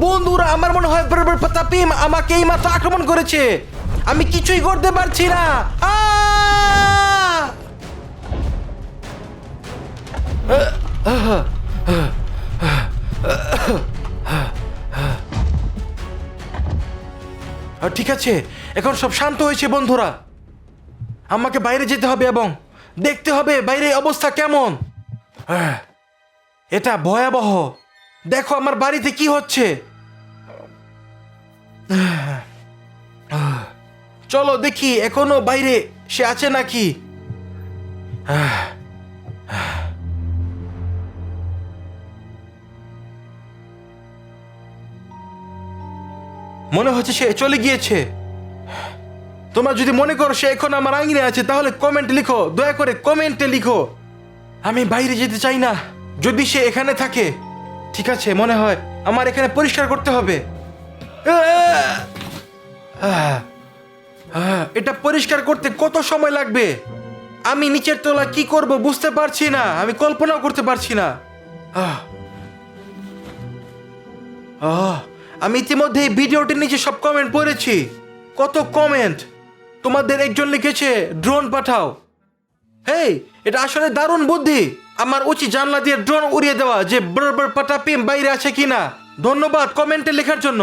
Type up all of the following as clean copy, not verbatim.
বন্ধুরা, আমার মনে হয় বড় বড় পাতাপিম আমাকে এই মাত্র আক্রমণ করেছে। আমি কিছুই করতে পারছি না। ঠিক আছে, এখন সব শান্ত হয়েছে বন্ধুরা। আমাকে বাইরে যেতে হবে এবং দেখতে হবে বাইরে অবস্থা কেমন। এটা ভয়াবহ। দেখো আমার বাড়িতে কি হচ্ছে। চলো দেখি এখনো বাইরে সে আছে নাকি। মনে হচ্ছে সে চলে গিয়েছে। তোমরা যদি মনে করো সে এখন আমার আঙিনে আছে তাহলে কমেন্ট লিখো, দয়া করে কমেন্টে লিখো। আমি বাইরে যেতে চাই না যদি সে এখানে থাকে। ঠিক আছে, মনে হয় আমার এখানে পরিষ্কার করতে হবে। এটা পরিষ্কার করতে কত সময় লাগবে? আমি নিচের তলা কি করব বুঝতে পারছি না, আমি কল্পনাও করতে পারছি না। আমি ইতিমধ্যে এই ভিডিওটির নিচে সব কমেন্ট পড়েছি। কত কমেন্ট! তোমাদের একজন লিখেছে ড্রোন পাঠাও। হেই, এটা আসলে দারুণ বুদ্ধি। আমার উচিত জানলা দিয়ে ড্রোন উড়িয়ে দেওয়া যে বড় পাটাপিম বাইরে আছে কিনা। ধন্যবাদ কমেন্টে লেখার জন্য।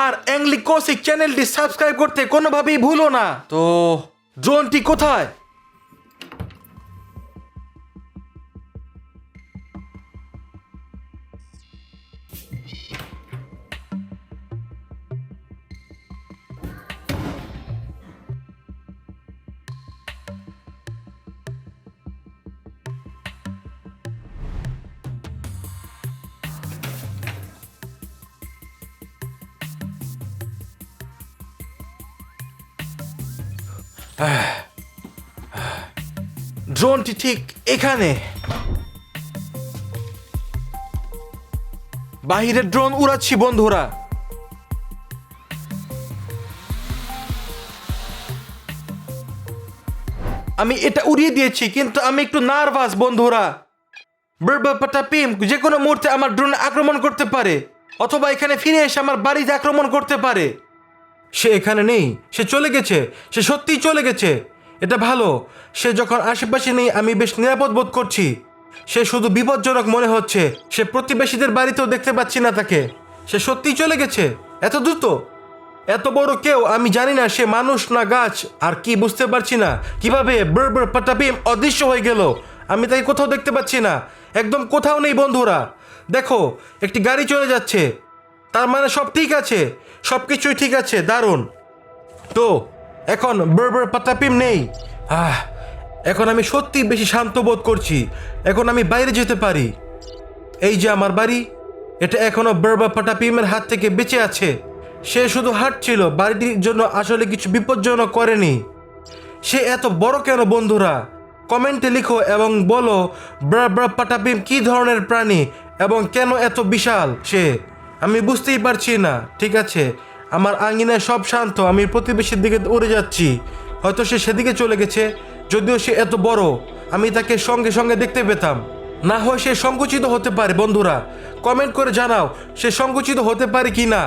আর অ্যাংলি কৌশিক চ্যানেলটি সাবস্ক্রাইব করতে কোনোভাবেই ভুলো না। তো ড্রোনটি কোথায়? ড্রোনটি ঠিক এখানে। বাহিরে ড্রোন উড়াচ্ছি বন্ধুরা। আমি এটা উড়িয়ে দিয়েছি কিন্তু আমি একটু নার্ভাস বন্ধুরা। পাটাপিম যে কোনো মুহূর্তে আমার ড্রোন আক্রমণ করতে পারে, অথবা এখানে ফিরে এসে আমার বাড়িতে আক্রমণ করতে পারে। সে এখানে নেই, সে চলে গেছে। সে সত্যিই চলে গেছে। এটা ভালো। সে যখন আশেপাশে নেই আমি বেশ নিরাপদ বোধ করছি। সে শুধু বিপজ্জনক মনে হচ্ছে। সে প্রতিবেশীদের বাড়িতেও দেখতে পাচ্ছি না তাকে। সে সত্যিই চলে গেছে এত দ্রুত। এত বড় কেউ, আমি জানি না সে মানুষ না গাছ আর কি বুঝতে পারছি না। কিভাবে পাটাপিম অদৃশ্য হয়ে গেল। আমি তাকে কোথাও দেখতে পাচ্ছি না, একদম কোথাও নেই বন্ধুরা। দেখো, একটি গাড়ি চলে যাচ্ছে, তার মানে সব ঠিক আছে, সব কিছুই ঠিক আছে। দারুণ। তো এখন পাটাপিম নেই। এখন আমি সত্যি বেশি শান্ত বোধ করছি। এখন আমি বাইরে যেতে পারি। এই যে আমার বাড়ি, এটা এখনো পাটাপিমের হাত থেকে বেঁচে আছে। সে শুধু হাঁটছিল, বাড়িটির জন্য আসলে কিছু বিপজ্জনক করেনি। সে এত বড় কেন বন্ধুরা? কমেন্টে লিখো এবং বলো পাটাপিম কি ধরনের প্রাণী এবং কেন এত বিশাল সে। আমি বুঝতেই পারছি না। ঠিক আছে, আমার আঙিনায় সব শান্ত। আমি প্রতিবেশীর দিকে উড়ে যাচ্ছি। হয়তো সে সেদিকে চলে গেছে। যদিও সে এত বড়, আমি তাকে সঙ্গে সঙ্গে দেখতে পেতাম। না হয় সে সংকুচিত হতে পারে। বন্ধুরা কমেন্ট করে জানাও সে সংকুচিত হতে পারে কি না।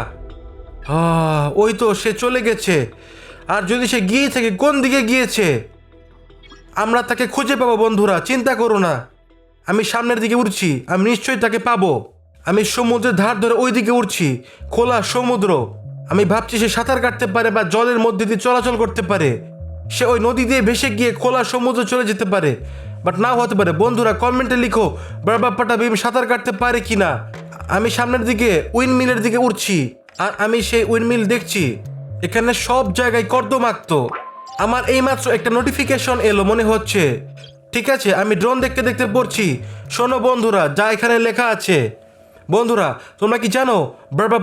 ওই তো সে চলে গেছে। আর যদি সে গিয়ে থাকে, কোন দিকে গিয়েছে? আমরা তাকে খুঁজে পাবো বন্ধুরা, চিন্তা করো না। আমি সামনের দিকে উঠছি, আমি নিশ্চয়ই তাকে পাবো। আমি সমুদ্রের ধার ধরে ওই দিকে উঠছি, খোলা সমুদ্র। আমি ভাবছি সে সাঁতার কাটতে পারে বা জলের মধ্যে দিয়ে চলাচল করতে পারে। সে ওই নদী দিয়ে ভেসে গিয়ে খোলা সমুদ্রে চলে যেতে পারে, বাট নাও হতে পারে। বন্ধুরা কমেন্টে লিখো পাটাপিম সাঁতার কাটতে পারে কি না। আমি সামনের দিকে উইন্ডমিলের দিকে উঠছি, আর আমি সেই উইন্ডমিল দেখছি। এখানে সব জায়গায় কর্দমাক্ত। আমার এইমাত্র একটা নোটিফিকেশন এলো মনে হচ্ছে। ঠিক আছে, আমি ড্রোন দেখতে দেখতে পড়ছি। শোনো বন্ধুরা, যা এখানে লেখা আছে। বন্ধুরা তোমরা কি জানো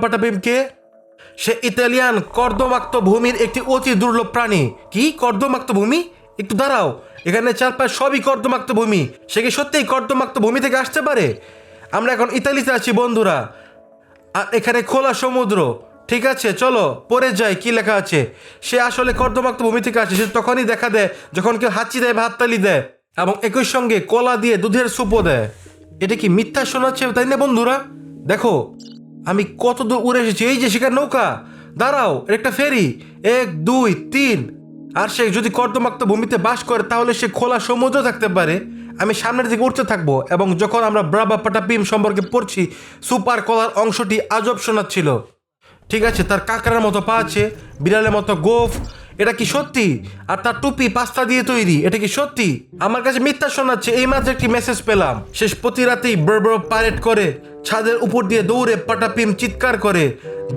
পাটাপিম কে? সে ইতালিয়ান কর্দমাক্ত ভূমির একটি অতি দুর্লভ প্রাণী। কি কর্দমাক্ত ভূমি? একটু দাঁড়াও, এখানে চারপাশ সবই কর্দমাক্ত ভূমি। সে কি সত্যিই কর্দমাক্ত ভূমি থেকে আসতে পারে? আমরা এখন ইতালিতে আছি বন্ধুরা, আর এখানে খোলা সমুদ্র। ঠিক আছে, চলো পরে যাই কি লেখা আছে। সে আসলে কর্দমাক্ত ভূমি থেকে আসে। সে তখনই দেখা দেয় যখন কেউ হাঁচি দেয় বা হাততালি দেয়, এবং একই সঙ্গে কলা দিয়ে দুধের সুপও দেয়। এটা কি মিথ্যা শোনাচ্ছে, তাই না বন্ধুরা? দেখো আমি কত দূর উড়ে এসেছি। এই যে সেখানে নৌকা, দাঁড়াও, একটা ফেরি, 1 2 3। আর সে যদি কর্দমাক্ত ভূমিতে বাস করে তাহলে সে খোলা সমুদ্র থাকতে পারে। আমি সামনের দিকে উঠতে থাকবো এবং যখন আমরা ব্রাবা পাটাপিম সম্পর্কে পড়ছি, সুপার কলার অংশটি আজব শোনাচ্ছিল। ঠিক আছে, তার কাঁকড়ার মতো পা আছে, বিড়ালের মতো গোফ, এটা কি সত্যি? আর তার টুপি পাস্তা দিয়ে তৈরি, এটা কি সত্যি? আমার কাছে মিথ্যা শোনাচ্ছে। এই মাত্র একটি মেসেজ পেলাম। শেষ প্রতি রাতেই বড় পারেড করে ছাদের উপর দিয়ে দৌড়ে পাটাপিম চিৎকার করে।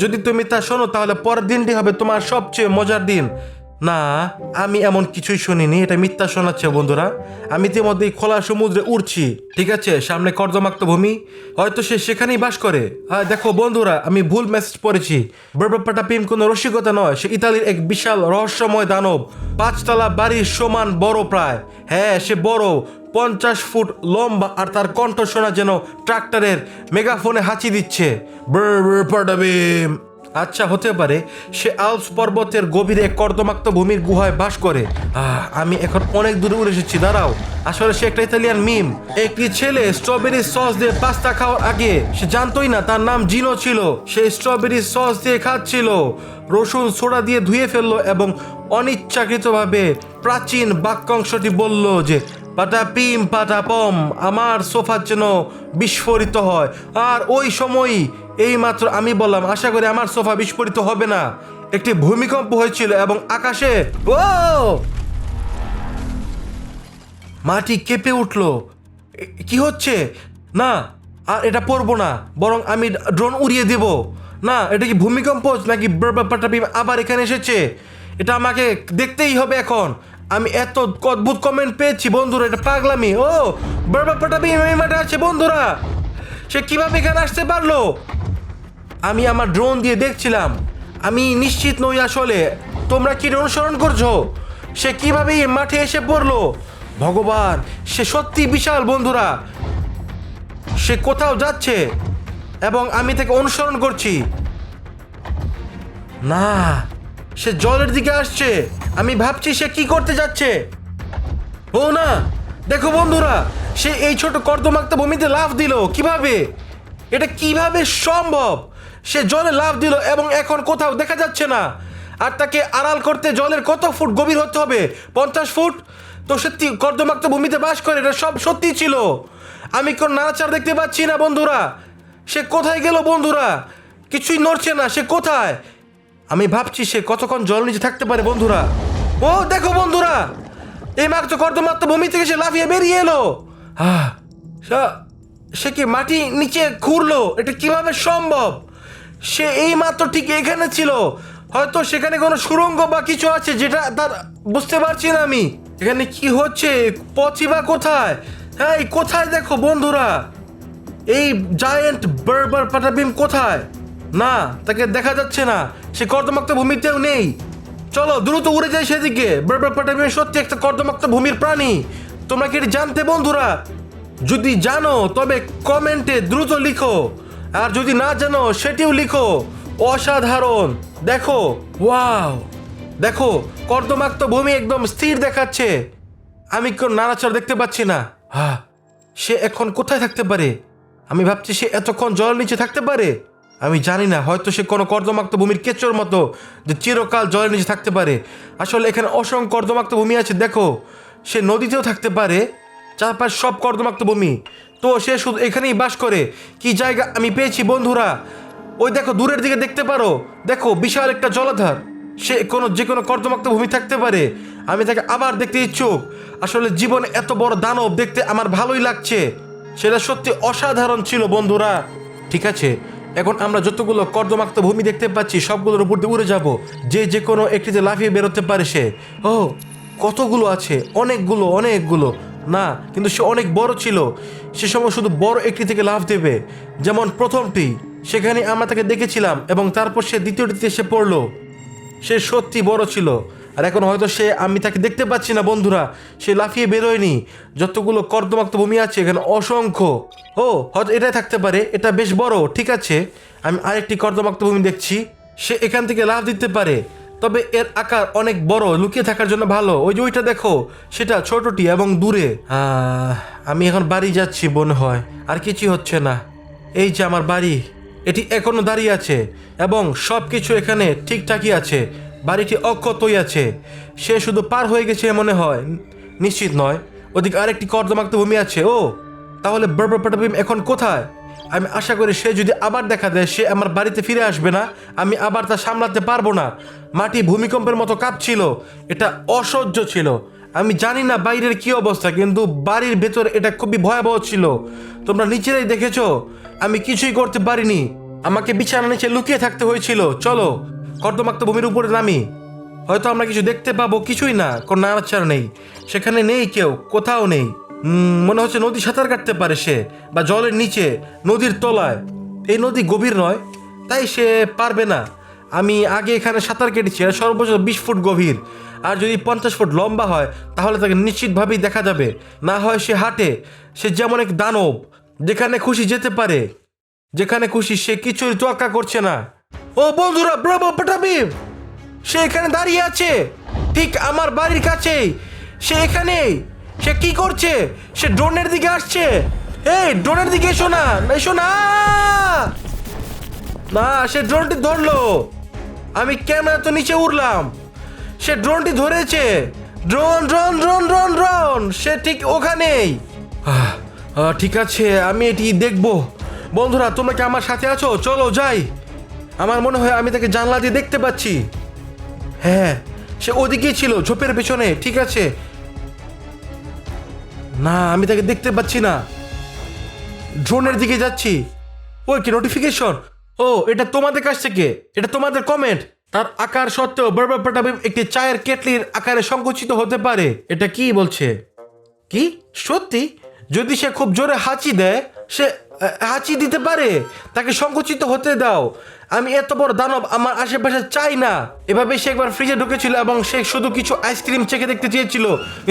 যদি তুমি তা শোনো তাহলে পরের দিনটি হবে তোমার সবচেয়ে মজার দিন। না, আমি এমন কিছুই শুনিনি, এটা মিথ্যা শোনাচ্ছে বন্ধুরা। আমি ইতিমধ্যেই খোলা সমুদ্রে উড়ছি। ঠিক আছে, সামনে কর্দমাক্ত ভূমি, হয়তো সে সেখানেই বাস করে। দেখো বন্ধুরা, আমি ভুল মেসেজ পড়েছি। পাটাপিম কোনো রসিকতা নয়, সে ইতালির এক বিশাল রহস্যময় দানব। 5 তলা বাড়ির সমান বড় প্রায়। হ্যাঁ, সে বড়, 50 ফুট লম্বা, আর তার কণ্ঠ শোনা যেন ট্রাক্টরের মেগাফোনে হাঁচি দিচ্ছে। পাটাপিম। আচ্ছা, হতে পারে সে আলপস পর্বতের গভীরে কর্দমাক্ত ভূমির গুহায় বাস করে। আমি এখন অনেক দূরে উড়ে এসেছি। দাঁড়াও, আসলে সে একটা ইতালিয়ান মিম। একটি ছেলে স্ট্রবেরি সস দিয়ে পাস্তা খাওয়ার আগে সে জানতোই না তার নাম জিনো ছিল। সে স্ট্রবেরি সস দিয়ে খাচ্ছিল, রসুন সোডা দিয়ে ধুয়ে ফেললো এবং অনিচ্ছাকৃতভাবে প্রাচীন বাক্যাংশটি বলল যে পাটাপিম পাটাপম, আমার সোফা যেন বিস্ফোরিত হয়। আর ওই সময়ই এই মাত্র আমি বললাম, আশা করি আমার সোফা বিস্ফোরিত হবে না। একটি ভূমিকম্প হয়েছিল এবং আকাশে মাটি কেঁপে উঠল। কি হচ্ছে? না, আর এটা পড়বো না, বরং আমি ড্রোন উড়িয়ে দেব। না, এটা কি ভূমিকম্প নাকি পাটাপিম আবার এখানে এসেছে? এটা আমাকে দেখতেই হবে এখন। আমি এত অদ্ভুত কমেন্ট পেয়েছি বন্ধুরা, এটা পাগলামি। পাটাপিম মাঠে আছে বন্ধুরা, সে কিভাবে এখানে আসতে পারলো? আমি আমার ড্রোন দিয়ে দেখছিলাম, আমি নিশ্চিত নই আসলে। তোমরা কি অনুসরণ করছো? সে কিভাবে মাঠে এসে পড়লো? ভগবান, সে সত্যি বিশাল বন্ধুরা। সে কোথাও যাচ্ছে এবং আমি তাকে অনুসরণ করছি। না, সে জলের দিকে আসছে। আমি ভাবছি সে কি করতে যাচ্ছে। ও না, দেখো বন্ধুরা, সে এই ছোট কর্দমাক্ত ভূমিতে লাফ দিল। কিভাবে? এটা কিভাবে সম্ভব? সে জলে লাফ দিল এবং এখন কোথাও দেখা যাচ্ছে না। আর তাকে আড়াল করতে জলের কত ফুট গভীর হতে হবে? 50 ফুট। তো সত্যি কর্দমাক্ত ভূমিতে বাস করে, এটা সব সত্যি ছিল। আমি কোন নাড়াচাড়া দেখতে পাচ্ছি না বন্ধুরা। সে কোথায় গেল বন্ধুরা? কিছুই নড়ছে না। সে কোথায়? আমি ভাবছি সে কতক্ষণ জল নিচে থাকতে পারে বন্ধুরা। ও দেখো বন্ধুরা, এই মাত্র কর্দমাক্ত ভূমি থেকে সে লাফিয়ে বেরিয়ে এলো। সে কি মাটি নিচে ঘুরলো? এটা কিভাবে সম্ভব? সে এই মাত্র ঠিক এখানে ছিল। হয়তো সেখানে কোনো সুড়ঙ্গ বা কিছু আছে যেটা তার বুঝতে পারছি না আমি। এখানে কি হচ্ছে? পথই বা কোথায়? হ্যাঁ, কোথায় দেখো বন্ধুরা, এই জায়ান্ট পাটাপিম কোথায়? না, তাকে দেখা যাচ্ছে না। সে কর্দমাক্ত ভূমিতেও নেই। চলো দ্রুত উড়ে যাই সেদিকে। পাটাপিম সত্যি একটা কর্দমাক্ত ভূমির প্রাণী। তোমরা কি এটা জানতে বন্ধুরা? যদি জানো তবে কমেন্টে দ্রুত লিখো, আর যদি না জানো সেটিও লিখো। অসাধারণ, দেখো, ওয়াও, দেখো কর্দমাক্ত ভূমি একদম স্থির দেখাচ্ছে। আমি কোন নাড়াচাড়া দেখতে পাচ্ছি না। সে এখন কোথায় থাকতে পারে? আমি ভাবছি সে এতক্ষণ জলের নিচে থাকতে পারে। আমি জানি না, হয়তো সে কোনো কর্দমাক্ত ভূমির কেঁচোর মতো যে চিরকাল জলের নিচে থাকতে পারে। আসলে এখানে অসংখ্য কর্দমাক্ত ভূমি আছে। দেখো, সে নদীতেও থাকতে পারে। চারপাশ সব কর্দমাক্ত ভূমি। তো সে শুধু এখানেই বাস করে। কি জায়গা আমি পেয়েছি বন্ধুরা। ওই দেখো, দূরের দিকে দেখতে পারো, দেখো বিশাল একটা জলাধার। সে যে কোনো কর্দমাক্ত ভূমি থাকতে পারে। আমি তাকে আবার দেখতে ইচ্ছুক। আসলে জীবনে এত বড় দানব দেখতে আমার ভালোই লাগছে। সেটা সত্যি অসাধারণ ছিল বন্ধুরা। ঠিক আছে, এখন আমরা যতগুলো কর্দমাক্ত ভূমি দেখতে পাচ্ছি সবগুলোর উপর দিয়ে উড়ে যাব। যে কোনো একটিতে লাফিয়ে বেরোতে পারে সে। কতগুলো আছে, অনেকগুলো। না, কিন্তু সে অনেক বড় ছিল। সে সময় শুধু বড় একটি থেকে লাফ দেবে, যেমন প্রথমটি। সেখানে আমরা তাকে দেখেছিলাম এবং তারপর সে দ্বিতীয়টিতে এসে পড়লো। সে সত্যি বড় ছিল। আর এখন হয়তো আমি তাকে দেখতে পাচ্ছি না বন্ধুরা। সে লাফিয়ে বেরোয়নি। যতগুলো কর্দমাক্ত ভূমি আছে এখানে অসংখ্য। হয়তো এটাই থাকতে পারে, এটা বেশ বড়। ঠিক আছে, আমি আরেকটি কর্দমাক্ত ভূমি দেখছি। সে এখান থেকে লাফ দিতে পারে, তবে এর আকার অনেক বড়, লুকিয়ে থাকার জন্য ভালো। ওই যে ওইটা দেখো, সেটা ছোটটি এবং দূরে। আমি এখন বাড়ি যাচ্ছি মনে হয়, আর কিছুই হচ্ছে না। এই যে আমার বাড়ি, এটি এখনো দাঁড়িয়ে আছে এবং সব কিছু এখানে ঠিকঠাকই আছে। বাড়িটি অক্ষতই আছে। সে শুধু পার হয়ে গেছে মনে হয়, নিশ্চিত নয়। ওদিকে আরেকটি কর্দমাক্ত ভূমি আছে। ও তাহলে বারবারপাটাপিম এখন কোথায়? আমি আশা করি সে যদি আবার দেখা দেয় সে আমার বাড়িতে ফিরে আসবে না। আমি আবার তা সামলাতে পারবো না। মাটি ভূমিকম্পের মতো কাঁপছিল, এটা অসহ্য ছিল। আমি জানি না বাইরের কি অবস্থা, কিন্তু বাড়ির ভেতর এটা খুবই ভয়াবহ ছিল। তোমরা নিচেরাই দেখেছো, আমি কিছুই করতে পারিনি। আমাকে বিছানা নিচে লুকিয়ে থাকতে হয়েছিল। চলো কর্দমাক্ত ভূমির উপরে নামি, হয়তো আমরা কিছু দেখতে পাবো। কিছুই না, কোনো নাড়াচাড়া নেই, সেখানে নেই কেউ, কোথাও নেই। মনে হচ্ছে নদী সাঁতার কাটতে পারে সে, বা জলের নিচে, নদীর তলায়। এই নদী গভীর নয়, তাই সে পারবে না। আমি আগে এখানে সাঁতার কেটেছি, আর সর্বোচ্চ 20 ফুট গভীর। আর যদি 50 ফুট লম্বা হয় তাহলে তাকে নিশ্চিতভাবেই দেখা যাবে। না হয় সে হাঁটে, সে যেমন এক দানব, যেখানে খুশি যেতে পারে, যেখানে খুশি। সে কিছুই তোয়াক্কা করছে না। ও বন্ধুরা, বারবারপাটাপিম সে এখানে দাঁড়িয়ে আছে, ঠিক আমার বাড়ির কাছেই। সে এখানেই। সে কি করছে? সে ড্রোনের দিকে আসছে। এই ড্রোনের দিকে এসো না, এসো না। না, সে ড্রোনটি ধরলো। আমি ক্যামেরা তো নিচে উঠলাম, সে ড্রোনটি ধরেছে। Drone drone drone drone drone, সে ঠিক ওখানেই। ঠিক আছে, আমি এটি দেখবো। বন্ধুরা, তোমরা কি আমার সাথে আছো? চলো যাই। আমার মনে হয় আমি তাকে জানলা দিয়ে দেখতে পাচ্ছি। হ্যাঁ, সে ওদিকেই ছিল, ঝোপের পেছনে। ঠিক আছে, না আমি তাকে দেখতে পাচ্ছি না। ড্রোনের দিকে যাচ্ছি। ওই কি নোটিফিকেশন? ও, এটা তোমাদের কাছ থেকে, এটা তোমাদের কমেন্ট। তার আকার সত্ত্বেও বারবারপাটাপিম একটি চায়ের কেটলির আকারে সংকুচিত হতে পারে। এটা কি বলছে? কি সত্যি? যদি সে খুব জোরে হাঁচি দেয়, সে হাঁচি দিতে পারে। তাকে সংকুচিত হতে দাও। আমি এত বড় দানব আমার আশেপাশে চাই না। এভাবে সে একবার ফ্রিজে ঢুকেছিল এবং সে শুধু কিছু আইসক্রিম চেখে দেখতে চেয়েছিল।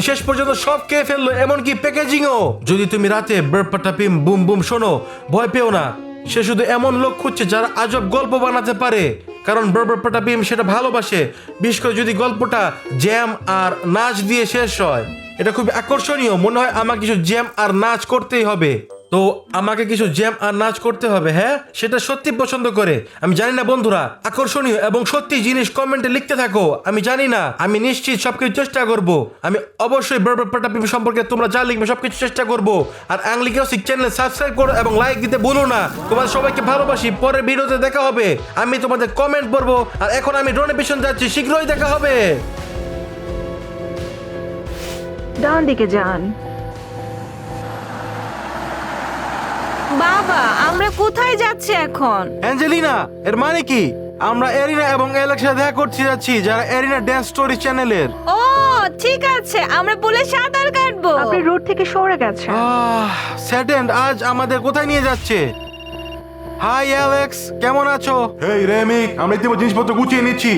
শেষ পর্যন্ত সব খেয়ে ফেললো, এমনকি প্যাকেজিংও। যদি তুমি রাতে বারবারপাটাপিম বুম বুম শোনো, ভয় পেও না। সে শুধু এমন লোক খুঁজছে যারা আজব গল্প বানাতে পারে, কারণ বারবারপাটাপিম সেটা ভালোবাসে। বিশেষ করে যদি গল্পটা জ্যাম আর নাচ দিয়ে শেষ হয়। এটা খুব আকর্ষণীয়। মনে হয় আমাকে কিছু জ্যাম আর নাচ করতেই হবে। তো আমাকে কিছু জ্যাম আর নাচ করতে হবে। হ্যাঁ, সেটা সত্যি পছন্দ করে। আমি জানি না বন্ধুরা, আকর্ষণীয় এবং সত্যি জিনিস কমেন্টে লিখতে থাকো। আমি জানি না, আমি নিশ্চিত সবকিছু চেষ্টা করব। আমি অবশ্যই বারবারপাটাপিম সম্পর্কে তোমরা যা লিখবে সবকিছু চেষ্টা করব। আর অ্যাংলিকেওসিক চ্যানেল সাবস্ক্রাইব করো এবং লাইক দিতে ভুলো না। তোমাদের সবাইকে ভালোবাসি। পরের ভিডিওতে দেখা হবে। আমি তোমাদের কমেন্ট পড়বো। আর এখন আমি ড্রোনের পিছনে যাচ্ছি, শীঘ্রই দেখা হবে। ডান দিকে যান। বাবা, আমরা কোথায় যাচ্ছি এখন? অ্যাঞ্জেলিনা, এর মানে কি? আমরা এরিনা এবং অ্যালেক্সের সাথে দেখা করতে যাচ্ছি, যারা এরিনা ড্যান্স স্টোরি চ্যানেলের। ও ঠিক আছে, আমরা পুলে সাঁতার কাটবো। আপনি রোড থেকে সরে গেছেন। স্যাডেন্ড আজ আমাদের কোথায় নিয়ে যাচ্ছে? হাই অ্যালেক্স, কেমন আছো? এই রেমিক, আমরা ইতিমধ্যে জিনিসপত্র গুছিয়ে নিচ্ছি।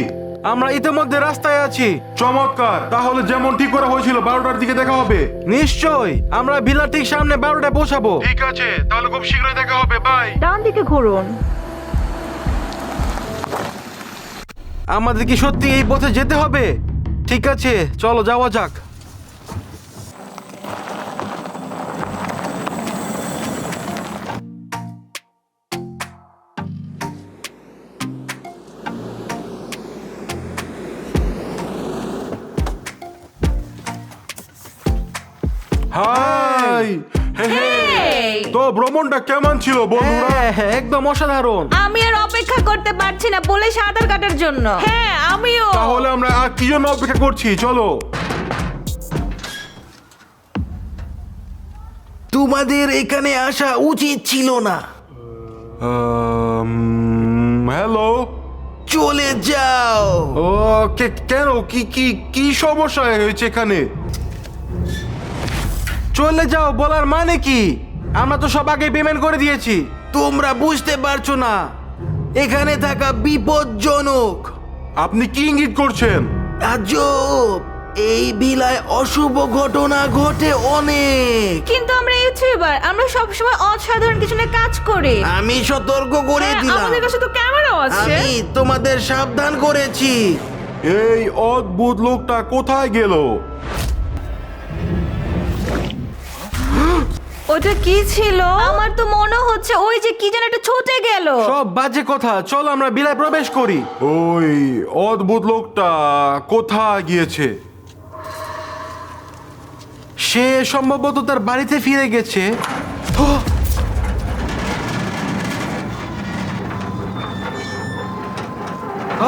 আমরা ইতিমধ্যে রাস্তায় আছি। চমৎকার, তাহলে যেমন ঠিক করা হয়েছিল 12টার দিকে দেখা হবে। নিশ্চয়ই, আমরা ভিলা ঠিক সামনে 12টায় পৌঁছাবো। ঠিক আছে, তাহলে খুব শীঘ্রই দেখা হবে। বাই। ডান দিকে ঘুরুন। আমাদের কি সত্যি এই পথে যেতে হবে? ঠিক আছে, চলো যাওয়া যাক। হাই। Hey! তো ভ্রমণটা কেমন ছিল বন্ধুরা? হ্যাঁ, একদম অসাধারণ। আমি আর অপেক্ষা করতে পারছি না পুলে সাঁতার কাটার জন্য। হ্যাঁ, আমিও। তাহলে আমরা আর কি জন্য অপেক্ষা করছি? চলো। তোমাদের এখানে আসা উচিত ছিল না। হ্যালো। চলে যাও। ও কেন? কি কি কি সমস্যা হয়েছে এখানে? চলে যাও বলার মানে কি? আমরা তো সব আগে পেমেন্ট করে দিয়েছি। তোমরা বুঝতে পারছো না, এখানে থাকা বিপজ্জনক। আপনি কি ইঙ্গিত করছেন? আজব, এই ভিলায় অশুভ ঘটনা ঘটে অনেক। কিন্তু আমরা ইউটিউবার, আমরা সবসময় অসাধারণ কিছু নিয়ে কাজ করি। আমি সতর্ক করে হ্যাঁ, দিলাম। আমাদের কাছে তো ক্যামেরাও আছে। আমি তোমাদের সাবধান করেছি। এই অদ্ভুত লোকটা কোথায় গেল? ওটা কি ছিল? আমার তো মনে হচ্ছে ওই যে কি যেন একটা ছুটে গেল। সব বাজে কথা, চলো আমরা বিলায় প্রবেশ করি। ওই অদ্ভুত লোকটা কোথায় গিয়েছে? সে সম্ভবত তার বাড়িতে ফিরে গেছে।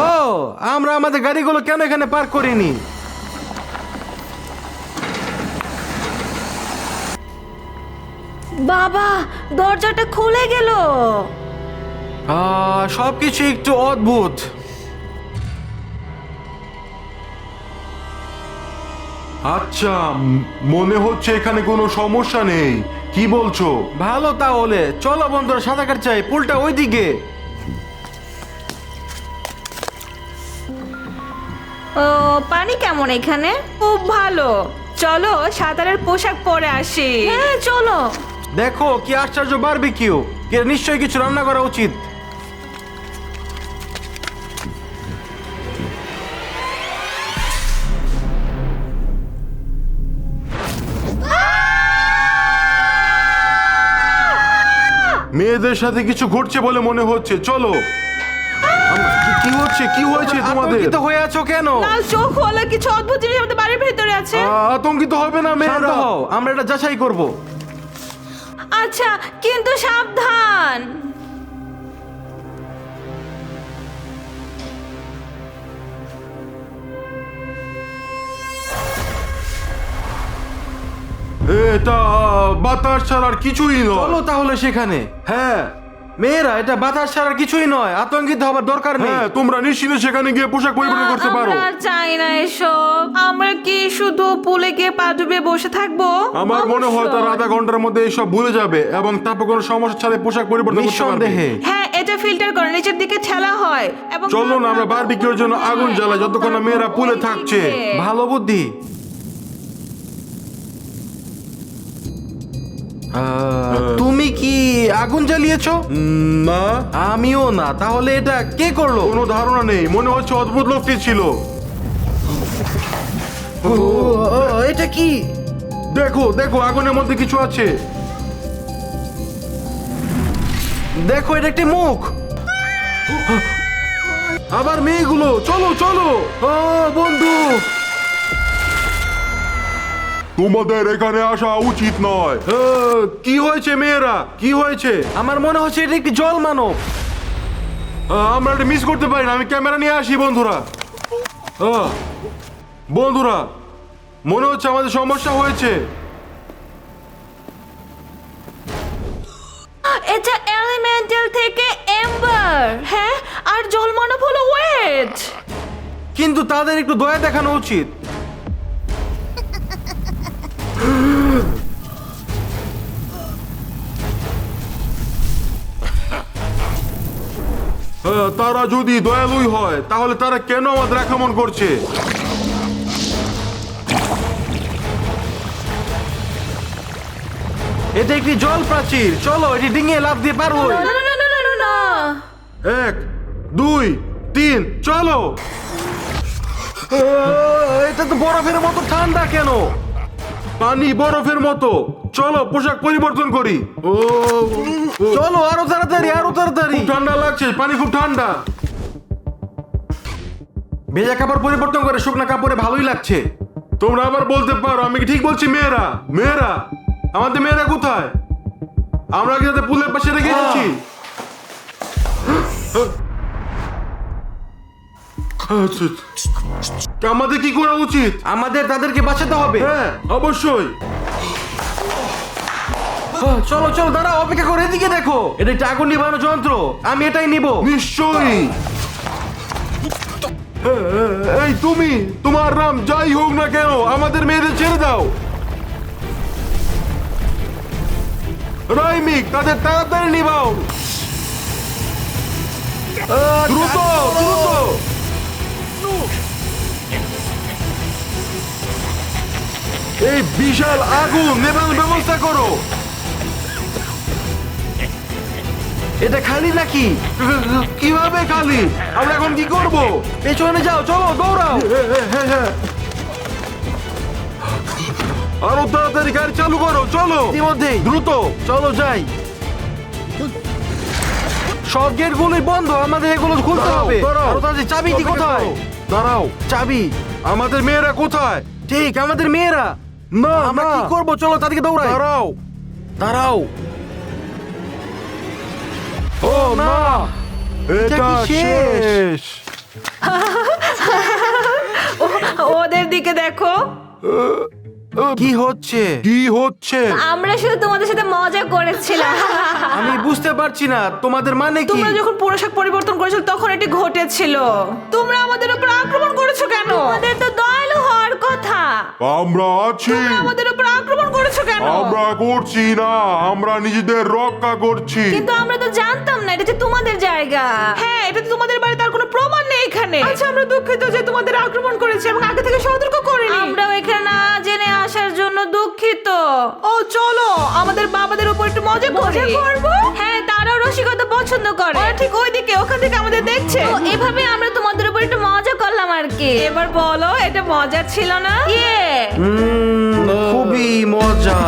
ও, আমরা আমাদের গাড়িগুলো কেন এখানে পার্ক করিনি? বাবা, দরজাটা খুলে গেল। সবকিছু একটু অদ্ভুত। আচ্ছা, মনে হচ্ছে এখানে কোনো সমস্যা নেই। কি বলছো? ভালো, তাহলে চলো বন্ধুরা, সাঁতার কাটতে চাই, পুলটা ওইদিকে। ও, পানি কেমন এখানে? খুব ভালো। চলো সাঁতারের পোশাক পরে আসি। হ্যাঁ চলো। দেখো কি আশ্চর্য বারবিকিউ! নিশ্চয়ই কিছু রান্না করা উচিত। মেয়েদের সাথে কিছু ঘটছে বলে মনে হচ্ছে। চলো। কি হচ্ছে? কি হয়েছে তোমাদের? আতঙ্কিত হয়ে আছো কেন? লাল চোখ হলো, কিছু অদ্ভুত জিনিস আমাদের বাড়ির ভিতরে আছে। আতঙ্কিত হবে না শান্ত মেয়েরা। হও, আমরা এটা যাচাই করব। আচ্ছা, কিন্তু সাবধান। এটা বাতাস ছাড়ার কিছুই নয়। চলো তাহলে সেখানে। হ্যাঁ মেয়েরা, এটা বাতাস ছাড়ার কিছুই নয়, আতঙ্কিত হবার দরকার নেই। হ্যাঁ, তোমরা নিশ্চিন্তে সেখানে গিয়ে পোশাক পরিবর্তন করতে পারো। আমরা আর চাই না এসব। আমরা কি শুধু পুলে গিয়ে পা ডুবিয়ে বসে থাকবো? আমার মনে হয় তার অবশ্যই। আধা ঘন্টার মধ্যে এইসব ভুলে যাবে এবং তারপর কোনো সমস্যা ছাড়াই পোশাক পরিবর্তন করতে পারবে। নিঃসন্দেহে। হ্যাঁ, এটা ফিল্টার করে নিচের দিকে ঠেলা হয় এবং চলো না, আমরা বারবিকিউর জন্য আগুন জ্বালাই যতক্ষণ না মেয়েরা পুলে থাকছে। ভালো বুদ্ধি। তুমি কি আগুন জ্বালিয়েছো? না, আমিও না। তাহলে এটা কে করলো? কোনো ধারণা নেই। মনে হচ্ছে অদ্ভুত লোকটি ছিল। এটা কি? দেখো দেখো, আগুনের মধ্যে কিছু আছে। দেখো, এটা একটি মুখ। আবার মেয়েগুলো, চলো চলো। বন্ধু, তোমাদের এখানে আসা উচিত নয়। কি হয়েছে মেয়েরা? কি হয়েছে? আমার মনে হচ্ছে এটা একটি জল মানব। আমরা এটা মিস করতে পারি না। আমি ক্যামেরা নিয়ে আসি বন্ধুরা। বন্ধুরা, মনে হচ্ছে আমাদের সমস্যা হয়েছে। এটা এলিমেন্টাল থেকে এম্বার। হ্যাঁ, আর জল মানব হলো ওয়েট। কিন্তু তাদের একটু দয়া দেখানো উচিত। তারা যদি দয়ালুই হয় তাহলে তারা কেন আমাদের আক্রমণ করছে? এটা একটি জল প্রাচীর। চলো এটি ডিঙিয়ে লাফ দিয়ে পার হই। না না না না না না। 1 2 3 চলো। এটা তো বরফের মতো ঠান্ডা কেন? পানি বরফের মতো। চলো পোশাক পরিবর্তন করি। চলো আরো তাড়াতাড়ি, আরো তাড়াতাড়ি। খুব ঠান্ডা লাগছে, পানি খুব ঠান্ডা। ভেজা কাপড় পরিবর্তন করে শুকনা কাপড়ে ভালোই লাগছে। তোমরা আবার বলতে পারো আমি কি ঠিক বলছি? মেয়েরা, মেয়েরা, আমাদের মেয়েরা কোথায়? আমরা কি তাদের পুলের পাশে রেখে এসেছি? আমাদের কি করা উচিত? আমাদের তাদেরকে বাঁচাতে হবে। হ্যাঁ, অবশ্যই। চলো চলো, দাঁড়াও, অপেক্ষা করে এদিকে দেখো। এটা একটা আগুন নিভানো যন্ত্র, আমি এটাই নিব। নিশ্চয়ই। এই তুমি, তোমার নাম যাই হোক না কেন, আমাদের মেয়েদের ছেড়ে দাও। রাইমিক, তাদের তাড়াতাড়ি নিবাও। দ্রুত দ্রুত। এই বিশাল আগুন নেভানোর ব্যবস্থা করো। এটা খালি নাকি? কিভাবে খালি? আমরা এখন কি করব? পেছনে যাও, চলো দৌড়াও। আরো তাড়াতাড়ি গাড়ি চালু করো, চলো ইতিমধ্যেই দ্রুত। চলো যাই। সব গেটগুলোই বন্ধ, আমাদের এগুলো খুলতে দাঁড়াও, হবে। দাঁড়াও। আরো তাড়াতাড়ি, চাবিটি অপেক্ষা কোথায়? করো। দাঁড়াও, চাবি। আমাদের মেয়েরা কোথায়? ঠিক, আমাদের মেয়েরা। না আমরা না, কি করবো? চলো তাদেরকে দৌড়াই। দাঁড়াও। দাঁড়াও। ও না, এটা এটা কি শেষ? শেষ। ওদের দিকে দেখো। কি হচ্ছে? কি হচ্ছে? আমরা শুধু তোমাদের সাথে মজা করেছিলাম। আমি বুঝতে পারছি না তোমাদের মানে কি। তোমরা যখন পোশাক পরিবর্তন করেছিল তখন এটি ঘটেছিল। তোমরা আমাদের উপর আক্রমণ করেছো কেন? আমাদের তো দয়ালু হওয়ার কথা। আমরা আছি। তোমরা আমাদের উপর আক্রমণ করেছো কেন? আমরা করছি না, আমরা নিজেদের রক্ষা করছি। কিন্তু আমরা তো জানতাম না এটা যে তোমাদের জায়গা। হ্যাঁ, এটা তো তোমাদের বাড়ি, তার কোনো প্রমাণ নেই এখানে। আচ্ছা, আমরা দুঃখিত যে তোমাদের আক্রমণ করেছি এবং আগে থেকে সতর্ক করিনি। আমরাও এখানে না জেনে আসার জন্য দুঃখিত। ও চলো আমাদের বাবাদের উপর একটু মজা করব। হ্যাঁ, তারাও রসিকতা পছন্দ করে। ওরা ঠিক ওইদিকে, ওখান থেকে আমাদের দেখছে। তো এভাবে আমরা তোমাদের উপর একটু মজা করলাম আর কি। এবার বলো, এটা মজা ছিল না? খুবই মজা।